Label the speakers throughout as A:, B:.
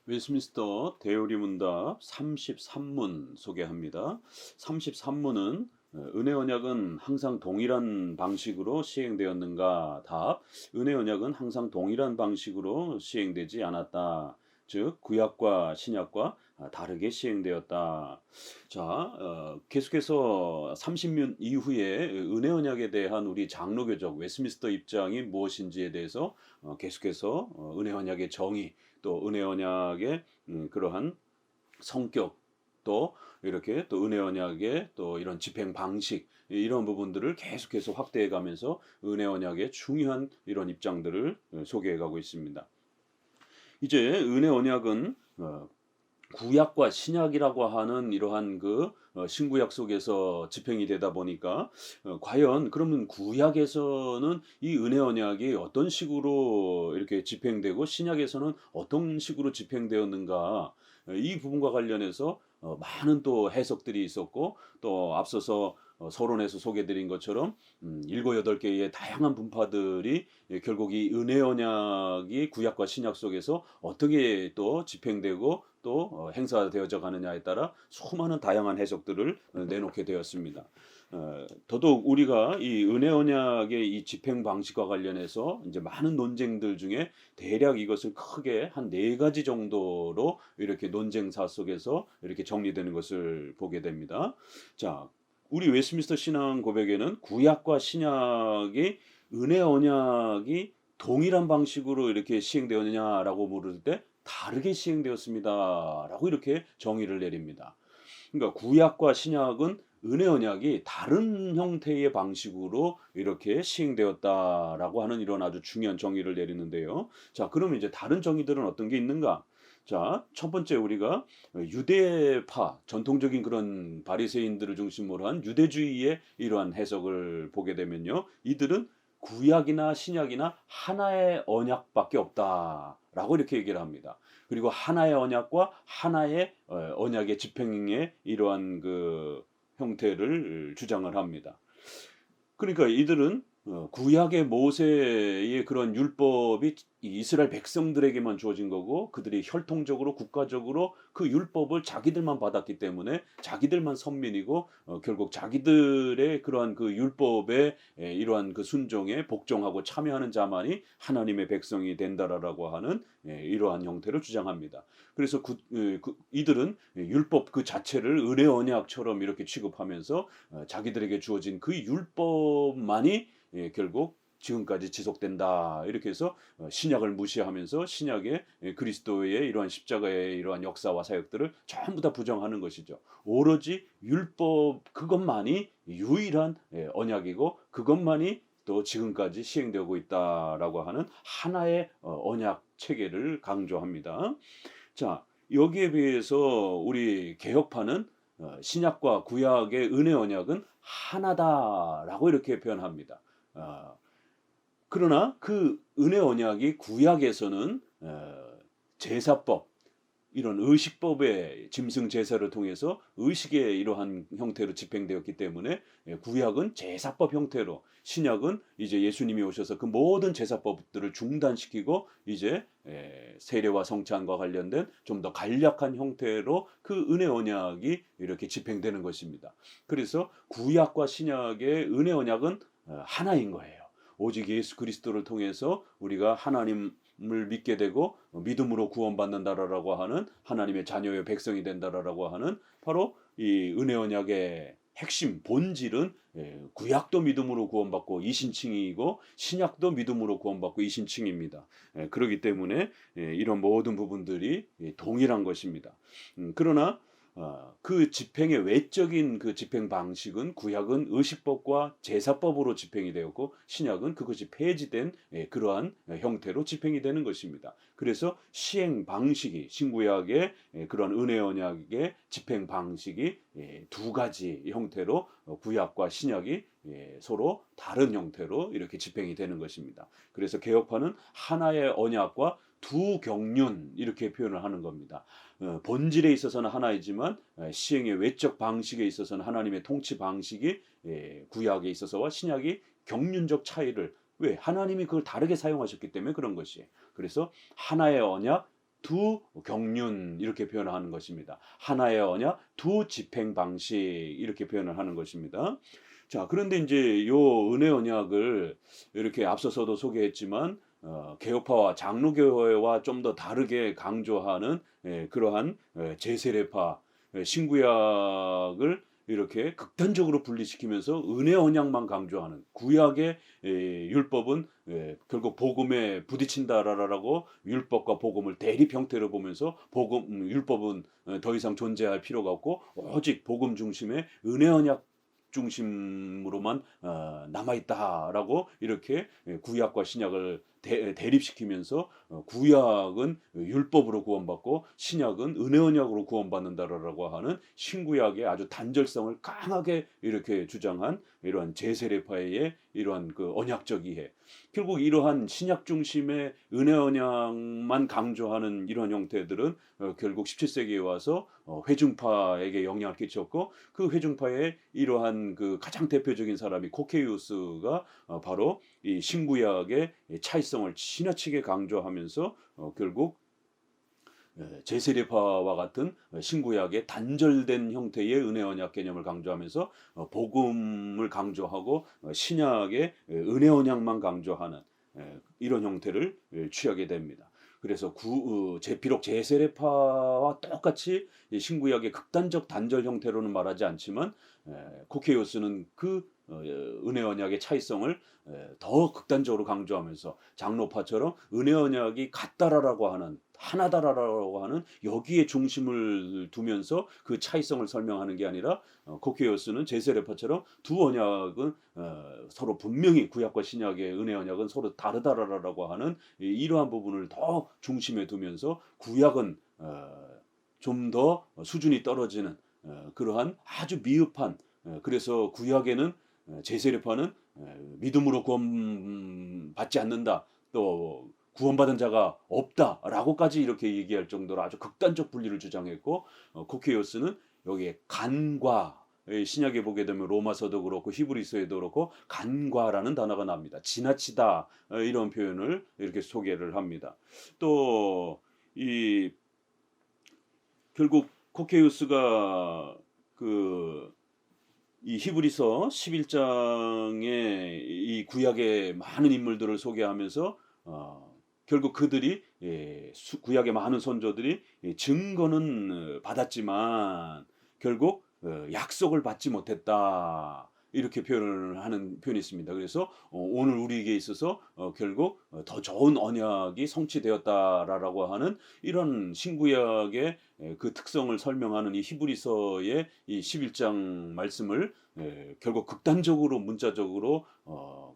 A: 웨스민스터 대요리문답 33문 소개합니다. 33문은 은혜 언약은 항상 동일한 방식으로 시행되었는가? 답. 은혜 언약은 항상 동일한 방식으로 시행되지 않았다. 즉 구약과 신약과 다르게 시행되었다. 자, 계속해서 30년 이후에 은혜 언약에 대한 우리 장로교적 웨스민스터 입장이 무엇인지에 대해서 계속해서 은혜 언약의 정의 또 은혜 언약의 그러한 성격 또 이렇게 또 은혜 언약의 또 이런 집행 방식 이런 부분들을 계속해서 확대해 가면서 은혜 언약의 중요한 이런 입장들을 소개해 가고 있습니다. 이제 은혜 언약은 구약과 신약이라고 하는 이러한 그 신구약 속에서 집행이 되다 보니까 과연 그러면 구약에서는 이 은혜 언약이 어떤 식으로 이렇게 집행되고 신약에서는 어떤 식으로 집행되었는가 이 부분과 관련해서 많은 또 해석들이 있었고 또 앞서서 서론에서 소개드린 것처럼 일곱 여덟 개의 다양한 분파들이 결국 이 은혜 언약이 구약과 신약 속에서 어떻게 또 집행되고 또 행사되어져 가느냐에 따라 수많은 다양한 해석들을 내놓게 되었습니다. 더더욱 우리가 이 은혜 언약의 이 집행 방식과 관련해서 이제 많은 논쟁들 중에 대략 이것을 크게 한 네 가지 정도로 이렇게 논쟁사 속에서 이렇게 정리되는 것을 보게 됩니다. 자, 우리 웨스민스터 신앙 고백에는 구약과 신약이 은혜 언약이 동일한 방식으로 이렇게 시행되었느냐라고 물을 때 다르게 시행되었습니다라고 이렇게 정의를 내립니다. 그러니까 구약과 신약은 은혜 언약이 다른 형태의 방식으로 이렇게 시행되었다라고 하는 이런 아주 중요한 정의를 내리는데요. 자, 그러면 이제 다른 정의들은 어떤 게 있는가? 자, 첫 번째 우리가 유대파 전통적인 그런 바리새인들을 중심으로 한 유대주의의 이러한 해석을 보게 되면요. 이들은 구약이나 신약이나 하나의 언약밖에 없다라고 이렇게 얘기를 합니다. 그리고 하나의 언약과 하나의 언약의 집행의 이러한 그 형태를 주장을 합니다. 그러니까 이들은 구약의 모세의 그런 율법이 이스라엘 백성들에게만 주어진 거고 그들이 혈통적으로 국가적으로 그 율법을 자기들만 받았기 때문에 자기들만 선민이고 결국 자기들의 그러한 그 율법에 이러한 그 순종에 복종하고 참여하는 자만이 하나님의 백성이 된다라고 하는 이러한 형태를 주장합니다. 그래서 이들은 율법 그 자체를 은혜 언약처럼 이렇게 취급하면서 자기들에게 주어진 그 율법만이 결국 지금까지 지속된다. 이렇게 해서 신약을 무시하면서 신약의 그리스도의 이러한 십자가의 이러한 역사와 사역들을 전부 다 부정하는 것이죠. 오로지 율법 그것만이 유일한 언약이고 그것만이 또 지금까지 시행되고 있다라고 하는 하나의 언약 체계를 강조합니다. 자, 여기에 비해서 우리 개혁파는 신약과 구약의 은혜 언약은 하나다라고 이렇게 표현합니다. 어, 그러나 그 은혜 언약이 구약에서는 제사법 이런 의식법의 짐승 제사를 통해서 의식의 이러한 형태로 집행되었기 때문에 구약은 제사법 형태로 신약은 이제 예수님이 오셔서 그 모든 제사법들을 중단시키고 이제 세례와 성찬과 관련된 좀 더 간략한 형태로 그 은혜 언약이 이렇게 집행되는 것입니다. 그래서 구약과 신약의 은혜 언약은 하나인 거예요. 오직 예수 그리스도를 통해서 우리가 하나님을 믿게 되고 믿음으로 구원받는다라고 하는 하나님의 자녀의 백성이 된다라고 하는 바로 이 은혜 언약의 핵심 본질은 구약도 믿음으로 구원받고 이신칭이고 신약도 믿음으로 구원받고 이신칭입니다. 그렇기 때문에 이런 모든 부분들이 동일한 것입니다. 그러나 그 집행의 외적인 그 집행 방식은 구약은 의식법과 제사법으로 집행이 되었고 신약은 그것이 폐지된 그러한 형태로 집행이 되는 것입니다. 그래서 시행 방식이 신구약의 그런 은혜 언약의 집행 방식이 두 가지 형태로 구약과 신약이 서로 다른 형태로 이렇게 집행이 되는 것입니다. 그래서 개혁파는 하나의 언약과 두 경륜 이렇게 표현을 하는 겁니다. 본질에 있어서는 하나이지만 시행의 외적 방식에 있어서는 하나님의 통치 방식이 구약에 있어서와 신약이 경륜적 차이를 왜 하나님이 그걸 다르게 사용하셨기 때문에 그런 것이에요. 그래서 하나의 언약 두 경륜 이렇게 표현하는 것입니다. 하나의 언약, 두 집행 방식 이렇게 표현을 하는 것입니다. 자, 그런데 이제 요 은혜 언약을 이렇게 앞서서도 소개했지만 개혁파와 장로교회와 좀 더 다르게 강조하는 그러한 제세례파 신구약을 이렇게 극단적으로 분리시키면서 은혜 언약만 강조하는 구약의 율법은 결국 복음에 부딪힌다라고 율법과 복음을 대립 형태로 보면서 율법은 더 이상 존재할 필요가 없고 오직 복음 중심의 은혜 언약 중심으로만 남아있다라고 이렇게 구약과 신약을 대립시키면서 구약은 율법으로 구원받고 신약은 은혜 언약으로 구원받는다라고 하는 신구약의 아주 단절성을 강하게 이렇게 주장한 이러한 제세례파의 이러한 그 언약적 이해. 결국 이러한 신약 중심의 은혜 언약만 강조하는 이런 형태들은 결국 17세기에 와서 회중파에게 영향을 끼쳤고 그 회중파의 이러한 그 가장 대표적인 사람이 코케이우스가 바로 이 신구약의 차이성을 지나치게 강조하면서 결국 제세례파와 같은 신구약의 단절된 형태의 은혜 언약 개념을 강조하면서 복음을 강조하고 신약의 은혜 언약만 강조하는 이런 형태를 취하게 됩니다. 그래서 비록 제세례파와 똑같이 신구약의 극단적 단절 형태로는 말하지 않지만 코케이오스는 그 은혜 언약의 차이성을 더 극단적으로 강조하면서 장로파처럼 은혜 언약이 같다라고 하는 하나다라고 하는 여기에 중심을 두면서 그 차이성을 설명하는 게 아니라 코케이오스는 제세례파처럼 두 언약은 서로 분명히 구약과 신약의 은혜 언약은 서로 다르다라고 하는 이러한 부분을 더 중심에 두면서 구약은 좀 더 수준이 떨어지는 그러한 아주 미흡한 그래서 구약에는 제세례파는 믿음으로 구원받지 않는다. 또 구원받은 자가 없다라고까지 이렇게 얘기할 정도로 아주 극단적 분리를 주장했고 코케이오스는 여기에 간과 신약에 보게 되면 로마서도 그렇고 히브리서에도 그렇고 간과라는 단어가 납니다. 지나치다 이런 표현을 이렇게 소개를 합니다. 또 이 결국 코케이오스가 이 히브리서 11장에 이 구약의 많은 인물들을 소개하면서 결국 그들이 구약의 많은 선조들이 증거는 받았지만 결국 약속을 받지 못했다. 이렇게 표현을 하는 표현이 있습니다. 그래서 오늘 우리에게 있어서 결국 더 좋은 언약이 성취되었다라고 하는 이런 신구약의 그 특성을 설명하는 이 히브리서의 이 11장 말씀을 결국 극단적으로 문자적으로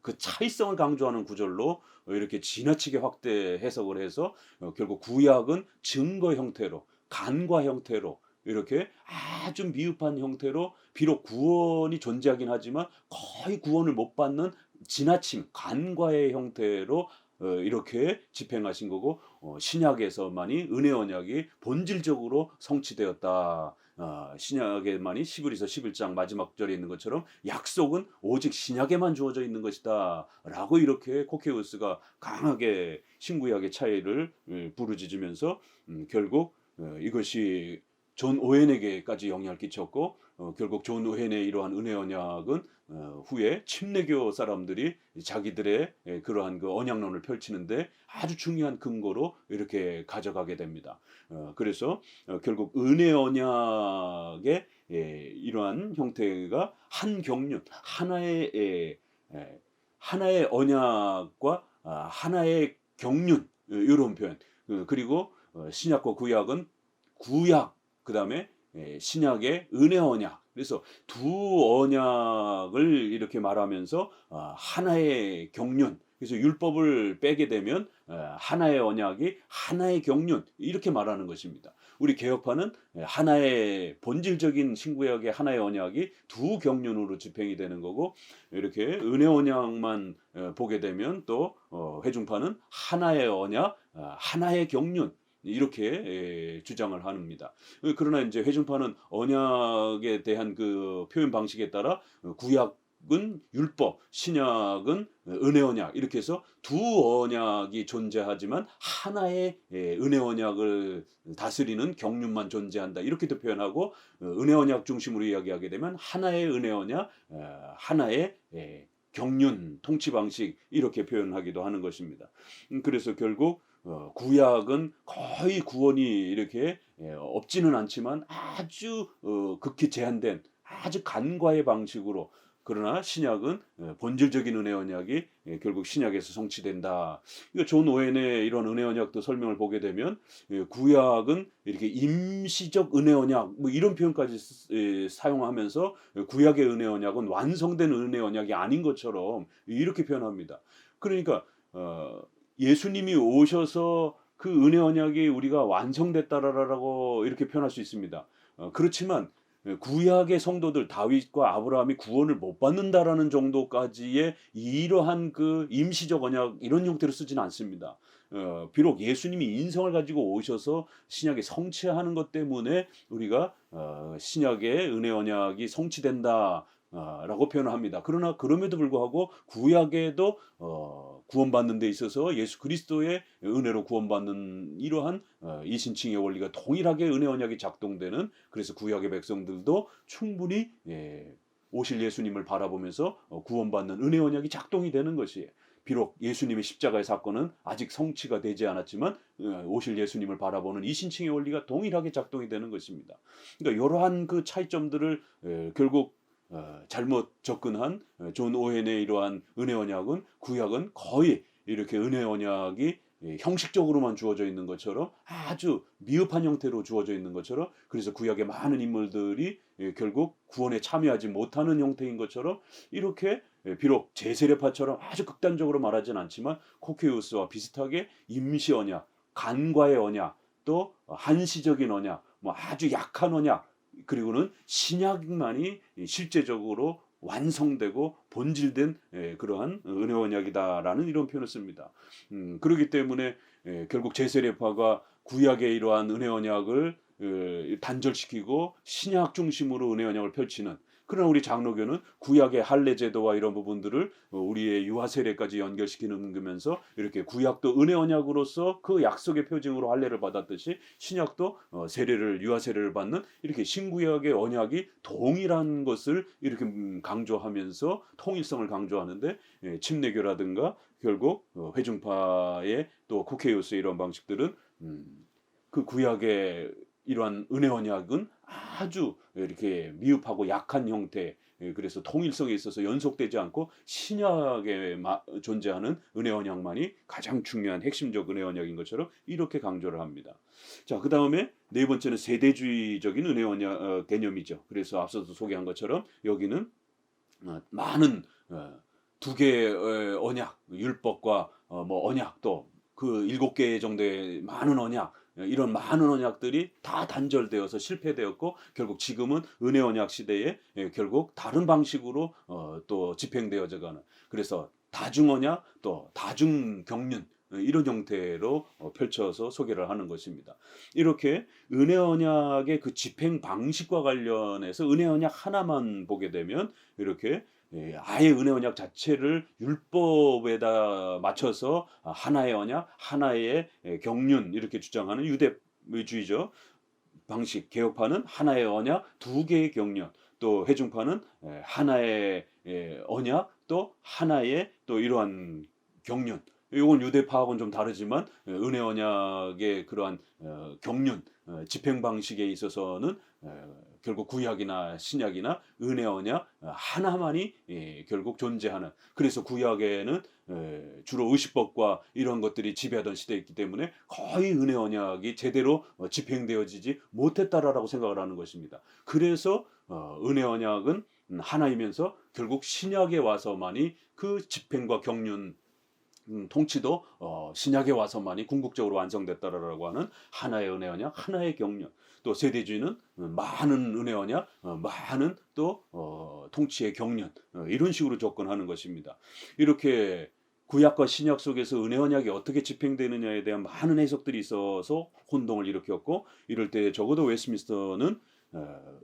A: 그 차이성을 강조하는 구절로 이렇게 지나치게 확대 해석을 해서 결국 구약은 증거 형태로 간과 형태로 이렇게 아주 미흡한 형태로 비록 구원이 존재하긴 하지만 거의 구원을 못 받는 지나침 간과의 형태로 이렇게 집행하신 거고 신약에서만이 은혜 언약이 본질적으로 성취되었다. 신약에만이 히브리서 11장 마지막 절에 있는 것처럼 약속은 오직 신약에만 주어져 있는 것이다 라고 이렇게 코케우스가 강하게 신구약의 차이를 부르짖으면서 결국 이것이 존 오웬에게까지 영향을 끼쳤고 결국 존 오웬의 이러한 은혜 언약은 후에 침례교 사람들이 자기들의 그러한 그 언약론을 펼치는데 아주 중요한 근거로 이렇게 가져가게 됩니다. 그래서 결국 은혜 언약의 이러한 형태가 한 경륜, 하나의 언약과 하나의 경륜 이런 표현. 그리고 신약과 구약은 구약 그다음에 신약의 은혜 언약. 그래서 두 언약을 이렇게 말하면서 하나의 경륜. 그래서 율법을 빼게 되면 하나의 언약이 하나의 경륜 이렇게 말하는 것입니다. 우리 개혁파는 하나의 본질적인 신구약의 하나의 언약이 두 경륜으로 집행이 되는 거고 이렇게 은혜 언약만 보게 되면 또 회중파는 하나의 언약, 하나의 경륜 이렇게 주장을 합니다. 그러나 이제 회중파는 언약에 대한 그 표현 방식에 따라 구약 율법, 신약은 은혜 언약 이렇게 해서 두 언약이 존재하지만 하나의 은혜 언약을 다스리는 경륜만 존재한다 이렇게도 표현하고 은혜 언약 중심으로 이야기하게 되면 하나의 은혜 언약, 하나의 경륜, 통치 방식 이렇게 표현하기도 하는 것입니다. 그래서 결국 구약은 거의 구원이 이렇게 없지는 않지만 아주 극히 제한된 아주 간과의 방식으로 그러나 신약은 본질적인 은혜 언약이 결국 신약에서 성취된다. 이거 존 오웬의 이런 은혜 언약도 설명을 보게 되면 구약은 이렇게 임시적 은혜 언약 뭐 이런 표현까지 사용하면서 구약의 은혜 언약은 완성된 은혜 언약이 아닌 것처럼 이렇게 표현합니다. 그러니까 예수님이 오셔서 그 은혜 언약이 우리가 완성됐다라고 이렇게 표현할 수 있습니다. 그렇지만 구약의 성도들 다윗과 아브라함이 구원을 못 받는다라는 정도까지의 이러한 그 임시적 언약 이런 형태로 쓰지는 않습니다. 비록 예수님이 인성을 가지고 오셔서 신약에 성취하는 것 때문에 우리가 신약의 은혜 언약이 성취된다. 라고 표현을 합니다. 그러나 그럼에도 불구하고 구약에도 구원받는 데 있어서 예수 그리스도의 은혜로 구원받는 이러한 이신칭의 원리가 동일하게 은혜 언약이 작동되는 그래서 구약의 백성들도 충분히 오실 예수님을 바라보면서 구원받는 은혜 언약이 작동이 되는 것이에요. 비록 예수님의 십자가의 사건은 아직 성취가 되지 않았지만 오실 예수님을 바라보는 이신칭의 원리가 동일하게 작동이 되는 것입니다. 그러니까 이러한 그 차이점들을 결국 잘못 접근한 존 오웬의 이러한 은혜 언약은 구약은 거의 이렇게 은혜 언약이 형식적으로만 주어져 있는 것처럼 아주 미흡한 형태로 주어져 있는 것처럼 그래서 구약의 많은 인물들이 결국 구원에 참여하지 못하는 형태인 것처럼 이렇게 비록 제세례파처럼 아주 극단적으로 말하진 않지만 코케우스와 비슷하게 임시 언약, 간과의 언약, 또 한시적인 언약, 뭐 아주 약한 언약 그리고는 신약만이 실제적으로 완성되고 본질된 그러한 은혜 언약이다라는 이런 표현을 씁니다. 그렇기 때문에 결국 제세례파가 구약의 이러한 은혜 언약을 단절시키고 신약 중심으로 은혜 언약을 펼치는 그러나 우리 장로교는 구약의 할례 제도와 이런 부분들을 우리의 유아 세례까지 연결시키면서 이렇게 구약도 은혜 언약으로서 그 약속의 표징으로 할례를 받았듯이 신약도 세례를 유아 세례를 받는 이렇게 신구약의 언약이 동일한 것을 이렇게 강조하면서 통일성을 강조하는데 침례교라든가 결국 회중파의 또 쿠케이오스의 이런 방식들은 그 구약의 이러한 은혜 언약은 아주 이렇게 미흡하고 약한 형태 그래서 통일성에 있어서 연속되지 않고 신약에 존재하는 은혜 언약만이 가장 중요한 핵심적 은혜 언약인 것처럼 이렇게 강조를 합니다. 자, 그 다음에 네 번째는 세대주의적인 은혜 언약 개념이죠. 그래서 앞서도 소개한 것처럼 여기는 많은 두 개의 언약, 율법과 뭐 언약 또 그 7개 정도의 많은 언약 이런 많은 언약들이 다 단절되어서 실패되었고 결국 지금은 은혜 언약 시대에 결국 다른 방식으로 또 집행되어져 가는 그래서 다중 언약 또 다중 경륜 이런 형태로 펼쳐서 소개를 하는 것입니다. 이렇게 은혜 언약의 그 집행 방식과 관련해서 은혜 언약 하나만 보게 되면 이렇게 아예 은혜 언약 자체를 율법에다 맞춰서 하나의 언약, 하나의 경륜 이렇게 주장하는 유대주의죠. 방식 개혁파는 하나의 언약, 두 개의 경륜. 또 회중파는 하나의 언약, 또 하나의 또 이러한 경륜. 이건 유대파하고는 좀 다르지만 은혜 언약의 그러한 경륜, 집행 방식에 있어서는 결국 구약이나 신약이나 은혜 언약 하나만이 결국 존재하는 그래서 구약에는 주로 의식법과 이런 것들이 지배하던 시대였기 때문에 거의 은혜 언약이 제대로 집행되어지지 못했다라고 생각을 하는 것입니다. 그래서 은혜 언약은 하나이면서 결국 신약에 와서만이 그 집행과 경륜 통치도 신약에 와서만이 궁극적으로 완성됐다라고 하는 하나의 은혜 언약, 하나의 경륜. 또 세대주의는 많은 은혜 언약, 많은 또 통치의 경륜 이런 식으로 접근하는 것입니다. 이렇게 구약과 신약 속에서 은혜 언약이 어떻게 집행되느냐에 대한 많은 해석들이 있어서 혼동을 일으켰고 이럴 때 적어도 웨스트민스터는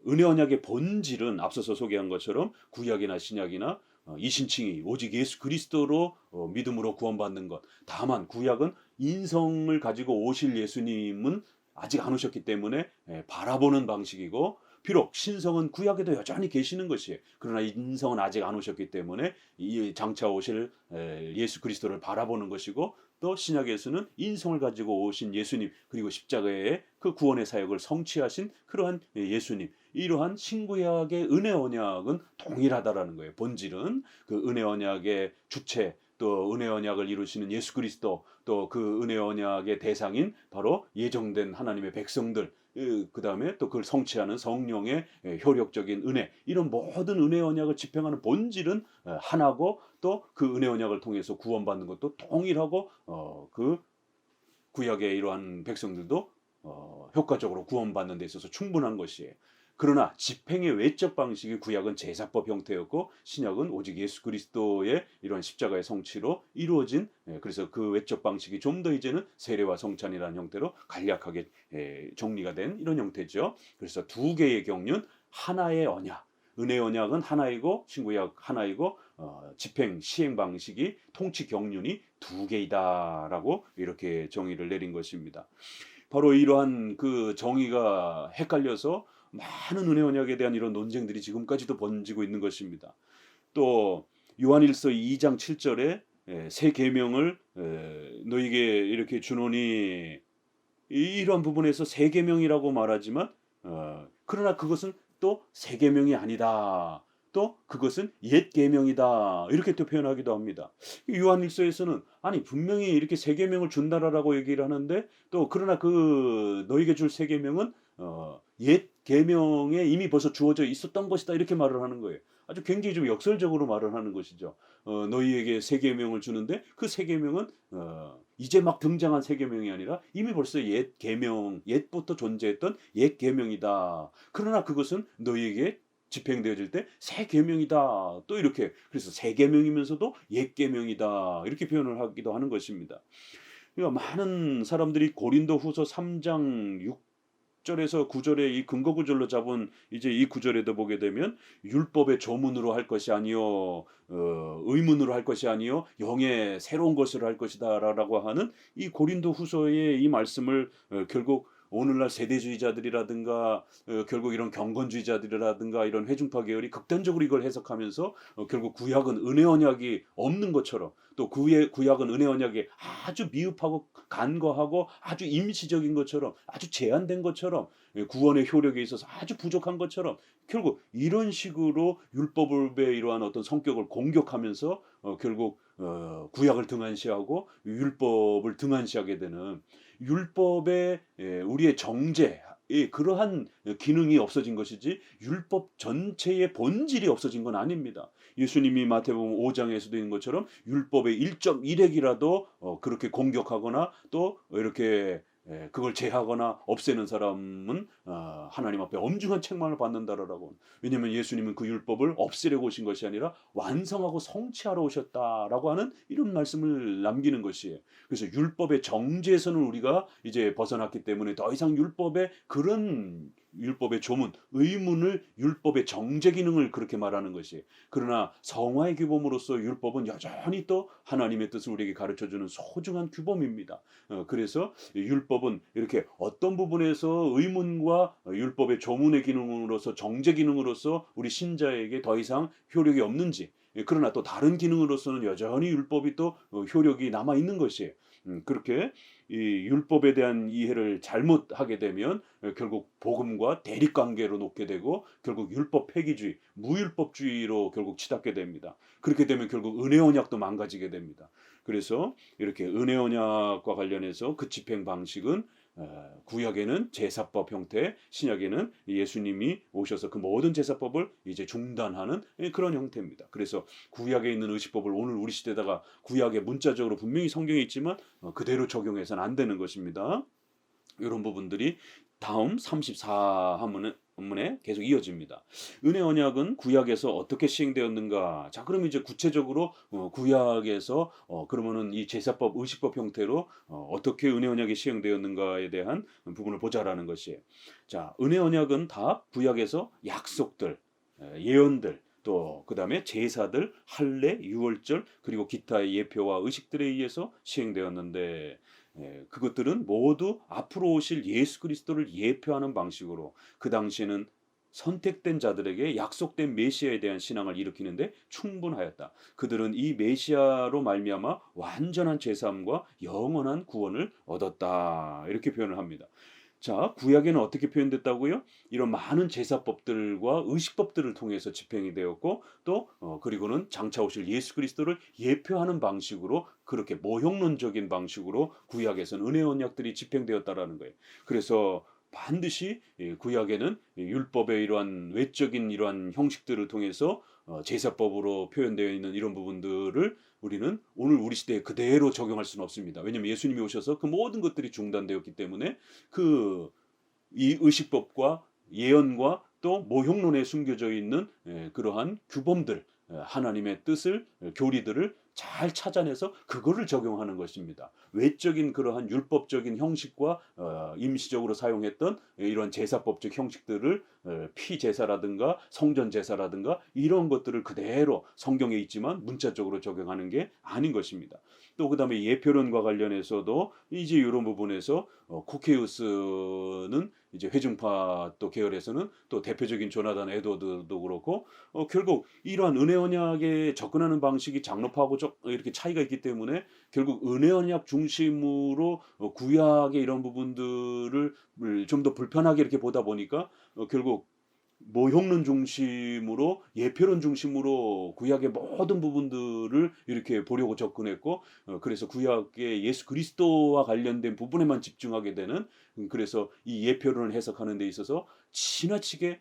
A: 은혜 언약의 본질은 앞서서 소개한 것처럼 구약이나 신약이나 이신칭이 오직 예수 그리스도로 믿음으로 구원받는 것. 다만 구약은 인성을 가지고 오실 예수님은 아직 안 오셨기 때문에 바라보는 방식이고, 비록 신성은 구약에도 여전히 계시는 것이에요. 그러나 인성은 아직 안 오셨기 때문에 이 장차 오실 예수 그리스도를 바라보는 것이고, 또 신약에서는 인성을 가지고 오신 예수님, 그리고 십자가의 그 구원의 사역을 성취하신 그러한 예수님, 이러한 신구약의 은혜 언약은 동일하다라는 거예요. 본질은 그 은혜 언약의 주체, 또 은혜 언약을 이루시는 예수 그리스도, 또 그 은혜 언약의 대상인 바로 예정된 하나님의 백성들, 그 다음에 또 그걸 성취하는 성령의 효력적인 은혜, 이런 모든 은혜 언약을 집행하는 본질은 하나고, 또 그 은혜 언약을 통해서 구원받는 것도 동일하고, 그 구약의 이러한 백성들도 효과적으로 구원받는 데 있어서 충분한 것이에요. 그러나 집행의 외적 방식이 구약은 제사법 형태였고, 신약은 오직 예수 그리스도의 이러한 십자가의 성취로 이루어진, 그래서 그 외적 방식이 좀 더 이제는 세례와 성찬이라는 형태로 간략하게 정리가 된 이런 형태죠. 그래서 두 개의 경륜, 하나의 언약, 은혜 언약은 하나이고 신구약 하나이고, 집행 시행 방식이 통치 경륜이 두 개이다라고 이렇게 정의를 내린 것입니다. 바로 이러한 그 정의가 헷갈려서 많은 은혜 언약에 대한 이런 논쟁들이 지금까지도 번지고 있는 것입니다. 또 요한일서 2장 7절에 새 계명을 너에게 이렇게 주노니, 이러한 부분에서 새 계명이라고 말하지만, 그러나 그것은 또 새 계명이 아니다, 또 그것은 옛 계명이다, 이렇게 또 표현하기도 합니다. 요한일서에서는 아니 분명히 이렇게 새 계명을 준다라고 얘기를 하는데, 또 그러나 그 너에게 줄 새 계명은 옛 계명에 이미 벌써 주어져 있었던 것이다, 이렇게 말을 하는 거예요. 아주 굉장히 좀 역설적으로 말을 하는 것이죠. 너희에게 새 계명을 주는데 그 새 계명은 이제 막 등장한 새 계명이 아니라 이미 벌써 옛 계명, 옛부터 존재했던 옛 계명이다. 그러나 그것은 너희에게 집행되어질 때 새 계명이다. 또 이렇게, 그래서 새 계명이면서도 옛 계명이다, 이렇게 표현을 하기도 하는 것입니다. 그러니까 많은 사람들이 고린도후서 3장 6절에서 9절의 이 근거 구절로 잡은 이제 이 구절에도 보게 되면, 율법의 조문으로 할 것이 아니요 의문으로 할 것이 아니요 영의 새로운 것으로 할 것이다라고 하는 이 고린도후서의 이 말씀을 결국 오늘날 세대주의자들이라든가 결국 이런 경건주의자들이라든가 이런 회중파 계열이 극단적으로 이걸 해석하면서 결국 구약은 은혜 언약이 없는 것처럼, 또 구약은 은혜 언약이 아주 미흡하고 간거하고 아주 임시적인 것처럼, 아주 제한된 것처럼, 구원의 효력에 있어서 아주 부족한 것처럼, 결국 이런 식으로 율법의 이러한 어떤 성격을 공격하면서 결국 구약을 등한시하고 율법을 등한시하게 되는, 율법의 우리의 정죄, 그러한 기능이 없어진 것이지 율법 전체의 본질이 없어진 건 아닙니다. 예수님이 마태복음 5장에서도 있는 것처럼 율법의 1.1핵이라도 그렇게 공격하거나 또 이렇게 그걸 제하거나 없애는 사람은 하나님 앞에 엄중한 책망을 받는다라고. 왜냐하면 예수님은 그 율법을 없애려고 오신 것이 아니라 완성하고 성취하러 오셨다라고 하는 이런 말씀을 남기는 것이에요. 그래서 율법의 정죄에서는 우리가 이제 벗어났기 때문에 더 이상 율법의 그런 율법의 조문, 의문을 율법의 정죄 기능을 그렇게 말하는 것이에요. 그러나 성화의 규범으로서 율법은 여전히 또 하나님의 뜻을 우리에게 가르쳐주는 소중한 규범입니다. 그래서 율법은 이렇게 어떤 부분에서 의문과 율법의 조문의 기능으로서, 정죄 기능으로서 우리 신자에게 더 이상 효력이 없는지, 그러나 또 다른 기능으로서는 여전히 율법이 또 효력이 남아 있는 것이에요. 그렇게 이 율법에 대한 이해를 잘못하게 되면 결국 복음과 대립 관계로 놓게 되고, 결국 율법 폐기주의, 무율법주의로 결국 치닫게 됩니다. 그렇게 되면 결국 은혜 언약도 망가지게 됩니다. 그래서 이렇게 은혜 언약과 관련해서 그 집행 방식은 구약에는 제사법 형태, 신약에는 예수님이 오셔서 그 모든 제사법을 이제 중단하는 그런 형태입니다. 그래서 구약에 있는 의식법을 오늘 우리 시대다가 구약에 문자적으로 분명히 성경에 있지만 그대로 적용해서는 안 되는 것입니다. 이런 부분들이 다음 34한문에 계속 이어집니다. 은혜 언약은 구약에서 어떻게 시행되었는가? 자, 그럼 이제 구체적으로 구약에서 그러면은 이 제사법, 의식법 형태로 어떻게 은혜 언약이 시행되었는가에 대한 부분을 보자라는 것이에요. 자, 은혜 언약은 다 구약에서 약속들, 예언들, 또 그다음에 제사들, 할례, 유월절 그리고 기타의 예표와 의식들에 의해서 시행되었는데 그것들은 모두 앞으로 오실 예수 그리스도를 예표하는 방식으로 그 당시에는 선택된 자들에게 약속된 메시아에 대한 신앙을 일으키는데 충분하였다. 그들은 이 메시아로 말미암아 완전한 죄사함과 영원한 구원을 얻었다. 이렇게 표현을 합니다. 자, 구약에는 어떻게 표현됐다고요? 이런 많은 제사법들과 의식법들을 통해서 집행이 되었고 또 그리고는 장차 오실 예수 그리스도를 예표하는 방식으로 그렇게 모형론적인 방식으로 구약에서는 은혜 언약들이 집행되었다라는 거예요. 그래서 반드시 구약에는 율법의 이러한 외적인 이러한 형식들을 통해서 제사법으로 표현되어 있는 이런 부분들을 우리는 오늘 우리 시대에 그대로 적용할 수는 없습니다. 왜냐하면 예수님이 오셔서 그 모든 것들이 중단되었기 때문에 그 이 의식법과 예언과 또 모형론에 숨겨져 있는 그러한 규범들, 하나님의 뜻을 교리들을 잘 찾아내서 그거를 적용하는 것입니다. 외적인 그러한 율법적인 형식과 임시적으로 사용했던 이런 제사법적 형식들을 피제사라든가 성전제사라든가 이런 것들을 그대로 성경에 있지만 문자적으로 적용하는 게 아닌 것입니다. 또 그다음에 예표론과 관련해서도 이제 이런 부분에서 코케우스는 이제 회중파 또 계열에서는 또 대표적인 조나단 에드워드도 그렇고 결국 이러한 은혜 언약에 접근하는 방식이 장로파하고 이렇게 차이가 있기 때문에 결국 은혜 언약 중심으로 구약의 이런 부분들을 좀 더 불편하게 이렇게 보다 보니까 결국 모형론 중심으로 예표론 중심으로 구약의 모든 부분들을 이렇게 보려고 접근했고 그래서 구약의 예수 그리스도와 관련된 부분에만 집중하게 되는 그래서 이 예표론을 해석하는 데 있어서 지나치게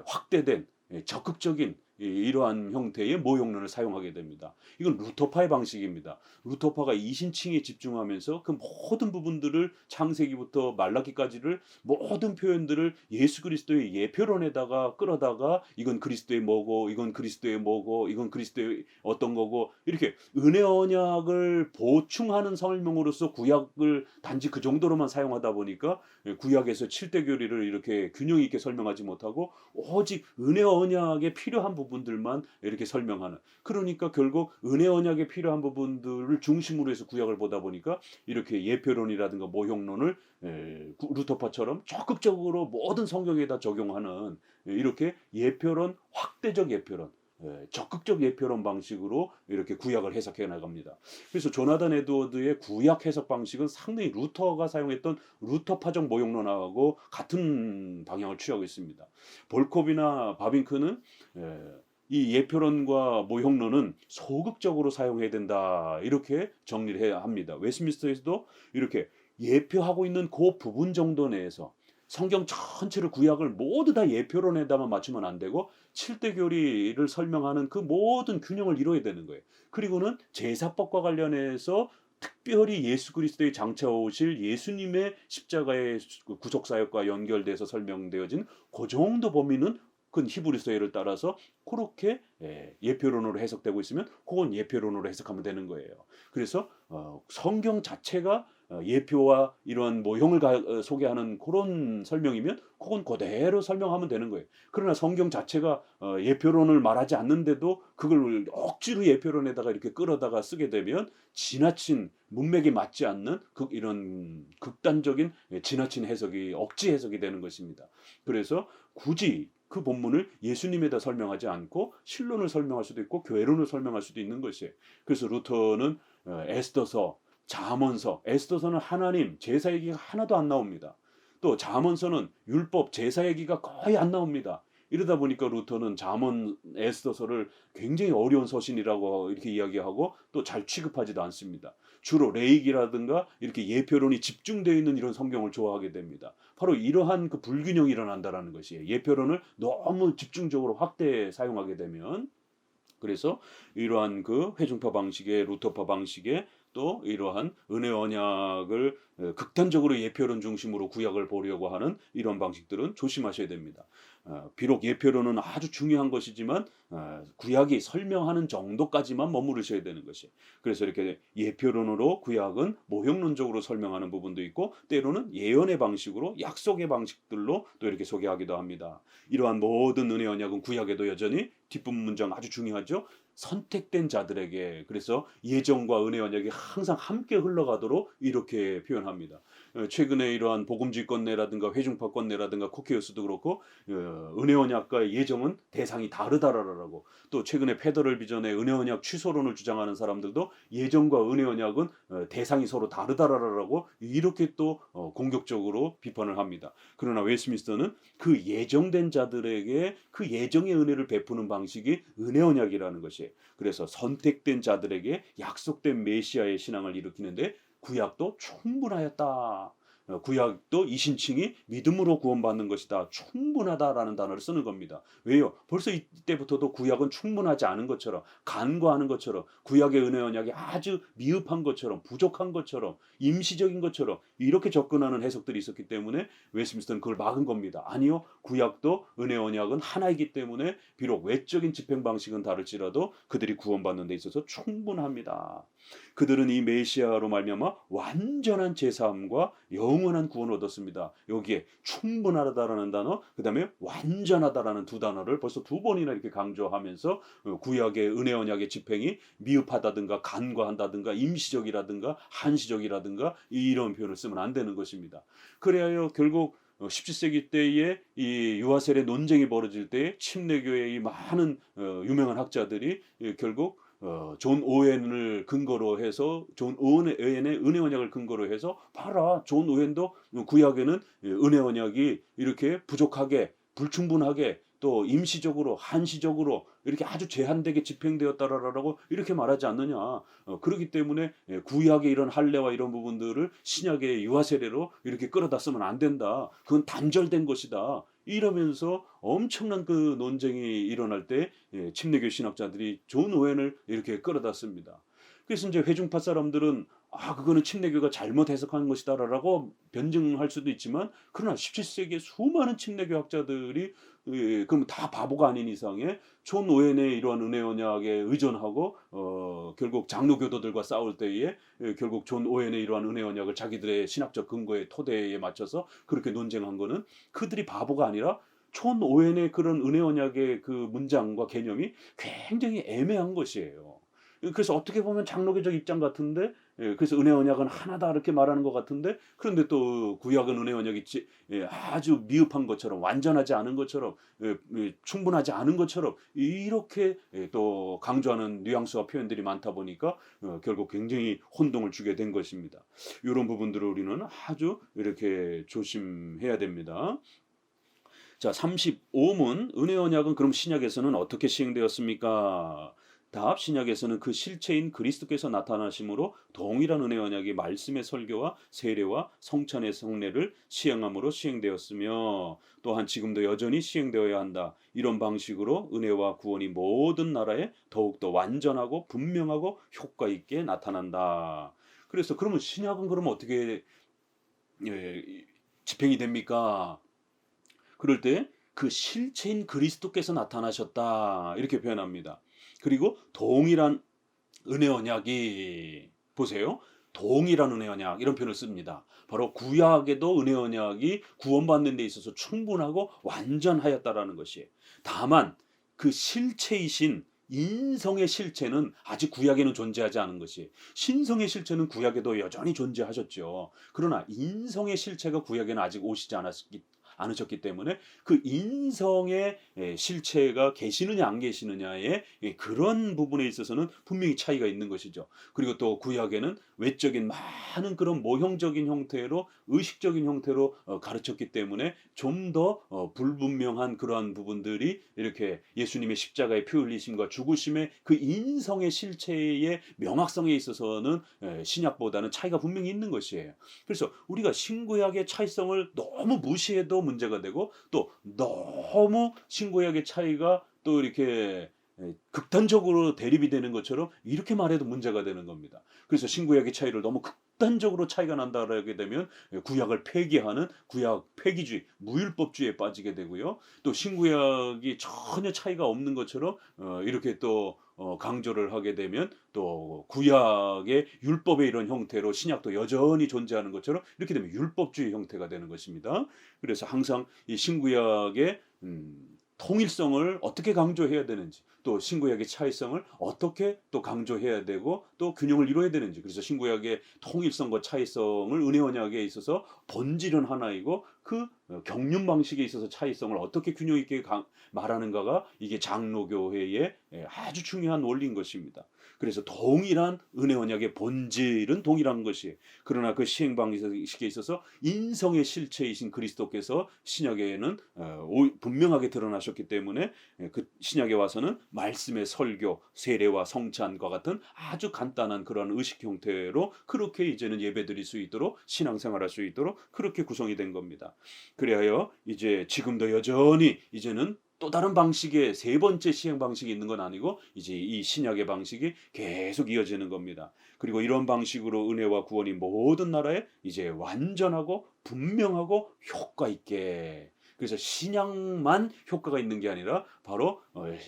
A: 확대된 적극적인 이러한 형태의 모형론을 사용하게 됩니다. 이건 루터파의 방식입니다. 루터파가 이신칭에 집중하면서 그 모든 부분들을 창세기부터 말라기까지를 모든 표현들을 예수 그리스도의 예표론에다가 끌어다가 이건 그리스도의 뭐고 이건 그리스도의 뭐고 이건 그리스도의 어떤 거고 이렇게 은혜 언약을 보충하는 설명으로서 구약을 단지 그 정도로만 사용하다 보니까 구약에서 7대 교리를 이렇게 균형 있게 설명하지 못하고 오직 은혜 언약에 필요한 부분들만 이렇게 설명하는 그러니까 결국 은혜 언약에 필요한 부분들을 중심으로 해서 구약을 보다 보니까 이렇게 예표론이라든가 모형론을 루터파처럼 적극적으로 모든 성경에다 적용하는 이렇게 예표론 확대적 예표론 적극적 예표론 방식으로 이렇게 구약을 해석해 나갑니다. 그래서 조나단 에드워드의 구약 해석 방식은 상당히 루터가 사용했던 루터파적 모형론하고 같은 방향을 취하고 있습니다. 볼콥이나 바빙크는 이 예표론과 모형론은 소극적으로 사용해야 된다 이렇게 정리를 해야 합니다. 웨스트민스터에서도 이렇게 예표하고 있는 그 부분 정도 내에서 성경 전체를 구약을 모두 다 예표론에다만 맞추면 안 되고 7대 교리를 설명하는 그 모든 균형을 이뤄야 되는 거예요. 그리고는 제사법과 관련해서 특별히 예수 그리스도의 장차 오실 예수님의 십자가의 구속 사역과 연결돼서 설명되어진 그 정도 범위는 큰 히브리서예를 따라서 그렇게 예표론으로 해석되고 있으면 그건 예표론으로 해석하면 되는 거예요. 그래서 성경 자체가 예표와 이런 모형을 소개하는 그런 설명이면 그건 그대로 설명하면 되는 거예요. 그러나 성경 자체가 예표론을 말하지 않는데도 그걸 억지로 예표론에다가 이렇게 끌어다가 쓰게 되면 지나친 문맥에 맞지 않는 이런 극단적인 지나친 해석이 억지 해석이 되는 것입니다. 그래서 굳이 그 본문을 예수님에다 설명하지 않고 신론을 설명할 수도 있고 교회론을 설명할 수도 있는 것이에요. 그래서 루터는 에스더서, 잠언서, 에스더서는 하나님 제사 얘기가 하나도 안 나옵니다. 또 잠언서는 율법 제사 얘기가 거의 안 나옵니다. 이러다 보니까 루터는 잠언 에스더서를 굉장히 어려운 서신이라고 이렇게 이야기하고 또 잘 취급하지도 않습니다. 주로 레이기라든가 이렇게 예표론이 집중되어 있는 이런 성경을 좋아하게 됩니다. 바로 이러한 그 불균형이 일어난다라는 것이에요. 예표론을 너무 집중적으로 확대 사용하게 되면 그래서 이러한 그 회중파 방식의 루터파 방식의 또 이러한 은혜 언약을 극단적으로 예표론 중심으로 구약을 보려고 하는 이런 방식들은 조심하셔야 됩니다. 비록 예표론은 아주 중요한 것이지만 구약이 설명하는 정도까지만 머무르셔야 되는 것이. 그래서 이렇게 예표론으로 구약은 모형론적으로 설명하는 부분도 있고 때로는 예언의 방식으로 약속의 방식들로 또 이렇게 소개하기도 합니다. 이러한 모든 은혜 언약은 구약에도 여전히 뒷부분 문장 아주 중요하죠. 선택된 자들에게, 그래서 예정과 은혜 언약이 항상 함께 흘러가도록 이렇게 표현합니다. 최근에 이러한 복음지권내라든가 회중파권내라든가 코케이어스도 그렇고 은혜 언약과 예정은 대상이 다르다라고, 또 최근에 페더럴 비전의 은혜 언약 취소론을 주장하는 사람들도 예정과 은혜 언약은 대상이 서로 다르다라고 이렇게 또 공격적으로 비판을 합니다. 그러나 웨스민스터는 그 예정된 자들에게 그 예정의 은혜를 베푸는 방식이 은혜 언약이라는 것이에요. 그래서 선택된 자들에게 약속된 메시아의 신앙을 일으키는데 구약도 충분하였다. 구약도 이신칭이 믿음으로 구원받는 것이다. 충분하다라는 단어를 쓰는 겁니다. 왜요? 벌써 이때부터도 구약은 충분하지 않은 것처럼, 간과하는 것처럼, 구약의 은혜 언약이 아주 미흡한 것처럼, 부족한 것처럼, 임시적인 것처럼 이렇게 접근하는 해석들이 있었기 때문에 웨스민스터는 그걸 막은 겁니다. 아니요, 구약도 은혜 언약은 하나이기 때문에 비록 외적인 집행 방식은 다를지라도 그들이 구원받는 데 있어서 충분합니다. 그들은 이 메시아로 말미암아 완전한 제사함과 영원한 구원을 얻었습니다. 여기에 충분하다라는 단어, 그 다음에 완전하다라는 두 단어를 벌써 두 번이나 이렇게 강조하면서 구약의 은혜 언약의 집행이 미흡하다든가 간과한다든가 임시적이라든가 한시적이라든가 이런 표현을 쓰면 안 되는 것입니다. 그래야 결국 17세기 때에 이 유아셀의 논쟁이 벌어질 때에 침례교회의 많은 유명한 학자들이 결국 존 오웬을 근거로 해서 존 오웬의 은혜 언약을 근거로 해서 봐라, 존 오웬도 구약에는 은혜 언약이 이렇게 부족하게 불충분하게 또 임시적으로 한시적으로 이렇게 아주 제한되게 집행되었다라고 이렇게 말하지 않느냐. 그렇기 때문에 구약의 이런 할례와 이런 부분들을 신약의 유아 세례로 이렇게 끌어다 쓰면 안 된다. 그건 단절된 것이다. 이러면서 엄청난 그 논쟁이 일어날 때 침례교 신학자들이 존 오웬을 이렇게 끌어다 씁니다. 그래서 이제 회중파 사람들은 그거는 침례교가 잘못 해석한 것이다라고 변증할 수도 있지만, 그러나 17세기에 수많은 침례교 학자들이 그럼 다 바보가 아닌 이상에 존 오웬의 이러한 은혜 언약에 의존하고 결국 장로교도들과 싸울 때에 결국 존 오웬의 이러한 은혜 언약을 자기들의 신학적 근거의 토대에 맞춰서 그렇게 논쟁한 거는 그들이 바보가 아니라 존 오웬의 그런 은혜 언약의 그 문장과 개념이 굉장히 애매한 것이에요. 그래서 어떻게 보면 장로교적 입장 같은데, 그래서 은혜 언약은 하나다 이렇게 말하는 것 같은데, 그런데 또 구약은 은혜 언약이 아주 미흡한 것처럼, 완전하지 않은 것처럼, 충분하지 않은 것처럼 이렇게 또 강조하는 뉘앙스와 표현들이 많다 보니까 결국 굉장히 혼동을 주게 된 것입니다. 이런 부분들을 우리는 아주 이렇게 조심해야 됩니다. 자, 35문 은혜 언약은 그럼 신약에서는 어떻게 시행되었습니까? 답, 신약에서는 그 실체인 그리스도께서 나타나심으로 동일한 은혜 언약이 말씀의 설교와 세례와 성찬의 성례를 시행함으로 시행되었으며, 또한 지금도 여전히 시행되어야 한다. 이런 방식으로 은혜와 구원이 모든 나라에 더욱더 완전하고 분명하고 효과 있게 나타난다. 그래서 그러면 신약은 그러면 어떻게 집행이 됩니까? 그럴 때 그 실체인 그리스도께서 나타나셨다 이렇게 표현합니다. 그리고 동일한 은혜 언약이, 보세요, 동일한 은혜 언약 이런 표현을 씁니다. 바로 구약에도 은혜 언약이 구원받는 데 있어서 충분하고 완전하였다라는 것이에요. 다만 그 실체이신 인성의 실체는 아직 구약에는 존재하지 않은 것이, 신성의 실체는 구약에도 여전히 존재하셨죠. 그러나 인성의 실체가 구약에는 아직 오시지 않으셨기 때문에 그 인성의 실체가 계시느냐 안 계시느냐의 그런 부분에 있어서는 분명히 차이가 있는 것이죠. 그리고 또 구약에는 외적인 많은 그런 모형적인 형태로, 의식적인 형태로 가르쳤기 때문에 좀 더 불분명한 그러한 부분들이 이렇게 예수님의 십자가의 피 흘리심과 죽으심의 그 인성의 실체의 명확성에 있어서는 신약보다는 차이가 분명히 있는 것이에요. 그래서 우리가 신구약의 차이성을 너무 무시해도 문제가 되고, 또 너무 신구약의 차이가 또 이렇게 극단적으로 대립이 되는 것처럼 이렇게 말해도 문제가 되는 겁니다. 그래서 신구약의 차이를 너무 극단적으로 차이가 난다라게 되면 구약을 폐기하는 구약 폐기주의, 무율법주의에 빠지게 되고요. 또 신구약이 전혀 차이가 없는 것처럼 이렇게 또 강조를 하게 되면 또 구약의 율법의 이런 형태로 신약도 여전히 존재하는 것처럼 이렇게 되면 율법주의 형태가 되는 것입니다. 그래서 항상 이 신구약의 통일성을 어떻게 강조해야 되는지, 또 신구약의 차이성을 어떻게 또 강조해야 되고 또 균형을 이루어야 되는지, 그래서 신구약의 통일성과 차이성을 은혜 언약에 있어서 본질은 하나이고 그 경륜 방식에 있어서 차이성을 어떻게 균형 있게 말하는가가 이게 장로교회의 아주 중요한 원리인 것입니다. 그래서 동일한 은혜 언약의 본질은 동일한 것이, 그러나 그 시행 방식에 있어서 인성의 실체이신 그리스도께서 신약에는 분명하게 드러나셨기 때문에 그 신약에 와서는 말씀의 설교, 세례와 성찬과 같은 아주 간단한 그런 의식 형태로 그렇게 이제는 예배드릴 수 있도록 신앙생활할 수 있도록 그렇게 구성이 된 겁니다. 그래야 이제 지금도 여전히 이제는 또 다른 방식의 세 번째 시행 방식이 있는 건 아니고 이제 이 신약의 방식이 계속 이어지는 겁니다. 그리고 이런 방식으로 은혜와 구원이 모든 나라에 이제 완전하고 분명하고 효과 있게, 그래서 신약만 효과가 있는 게 아니라 바로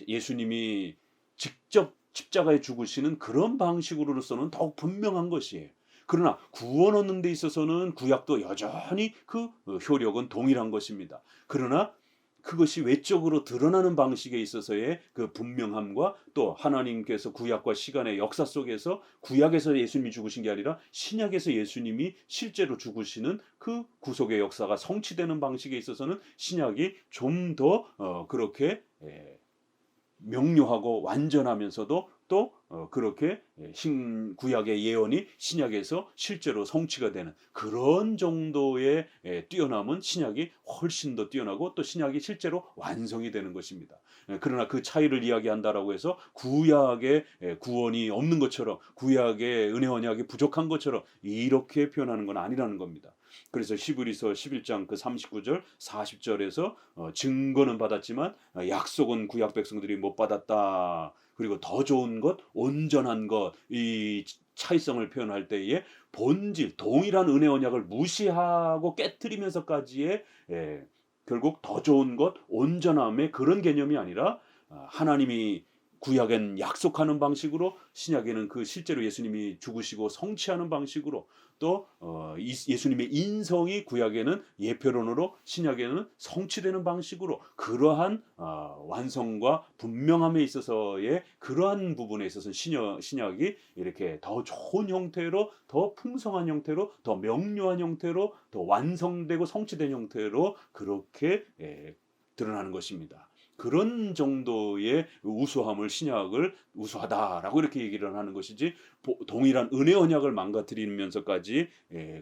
A: 예수님이 직접 십자가에 죽으시는 그런 방식으로서는 더욱 분명한 것이에요. 그러나 구원 얻는 데 있어서는 구약도 여전히 그 효력은 동일한 것입니다. 그러나 그것이 외적으로 드러나는 방식에 있어서의 그 분명함과 또 하나님께서 구약과 시간의 역사 속에서 구약에서 예수님이 죽으신 게 아니라 신약에서 예수님이 실제로 죽으시는 그 구속의 역사가 성취되는 방식에 있어서는 신약이 좀 더 그렇게 명료하고 완전하면서도 또 그렇게 구약의 예언이 신약에서 실제로 성취가 되는 그런 정도의 뛰어남은 신약이 훨씬 더 뛰어나고 또 신약이 실제로 완성이 되는 것입니다. 그러나 그 차이를 이야기한다라고 해서 구약의 구원이 없는 것처럼, 구약의 은혜 언약이 부족한 것처럼 이렇게 표현하는 건 아니라는 겁니다. 그래서 히브리서 11장 그 39절 40절에서 증거는 받았지만 약속은 구약 백성들이 못 받았다. 그리고 더 좋은 것, 온전한 것, 이 차이성을 표현할 때에 본질, 동일한 은혜 언약을 무시하고 깨트리면서까지의 결국 더 좋은 것, 온전함의 그런 개념이 아니라 하나님이 구약엔 약속하는 방식으로, 신약에는 그 실제로 예수님이 죽으시고 성취하는 방식으로, 또 예수님의 인성이 구약에는 예표론으로, 신약에는 성취되는 방식으로, 그러한 완성과 분명함에 있어서의 그러한 부분에 있어서 신약이 이렇게 더 좋은 형태로, 더 풍성한 형태로, 더 명료한 형태로, 더 완성되고 성취된 형태로 그렇게 드러나는 것입니다. 그런 정도의 우수함을, 신약을 우수하다라고 이렇게 얘기를 하는 것이지, 동일한 은혜 언약을 망가뜨리면서까지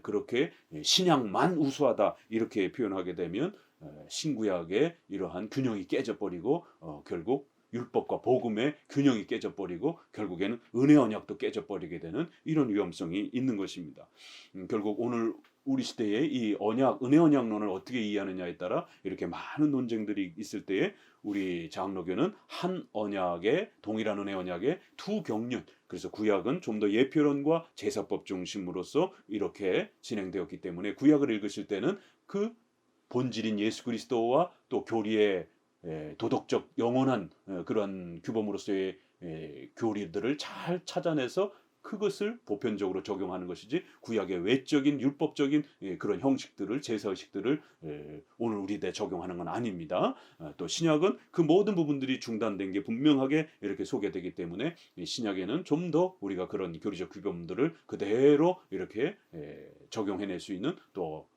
A: 그렇게 신약만 우수하다 이렇게 표현하게 되면 신구약의 이러한 균형이 깨져버리고 결국 율법과 복음의 균형이 깨져버리고 결국에는 은혜 언약도 깨져버리게 되는 이런 위험성이 있는 것입니다. 결국 오늘 우리 시대의 이 언약, 은혜 언약론을 어떻게 이해하느냐에 따라 이렇게 많은 논쟁들이 있을 때에 우리 장로교는 한 언약의, 동일한 은혜 언약의 두 경륜, 그래서 구약은 좀 더 예표론과 제사법 중심으로서 이렇게 진행되었기 때문에 구약을 읽으실 때는 그 본질인 예수 그리스도와 또 교리의 도덕적 영원한 그런 규범으로서의 교리들을 잘 찾아내서 그것을 보편적으로 적용하는 것이지, 구약의 외적인 율법적인 그런 형식들을, 제사의식들을 오늘 우리에 적용하는 건 아닙니다. 또 신약은 그 모든 부분들이 중단된 게 분명하게 이렇게 소개되기 때문에 신약에는 좀 더 우리가 그런 교리적 규범들을 그대로 이렇게 적용해낼 수 있는 또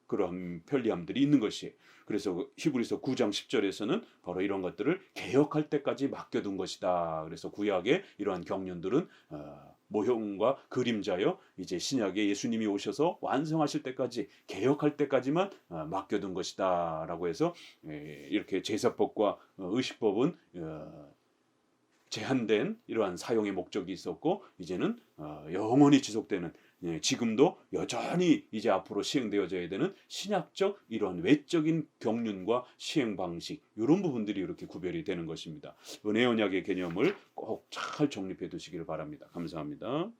A: 그런 편리함들이 있는 것이, 그래서 히브리서 9장 10절에서는 바로 이런 것들을 개혁할 때까지 맡겨둔 것이다. 그래서 구약의 이러한 경륜들은 모형과 그림자여 이제 신약에 예수님이 오셔서 완성하실 때까지, 개혁할 때까지만 맡겨둔 것이다 라고 해서 이렇게 제사법과 의식법은 제한된 이러한 사용의 목적이 있었고, 이제는 영원히 지속되는, 지금도 여전히 이제 앞으로 시행되어져야 되는 신약적 이러한 외적인 경륜과 시행 방식, 이런 부분들이 이렇게 구별이 되는 것입니다. 은혜 언약의 개념을 꼭 잘 정립해 두시기를 바랍니다. 감사합니다.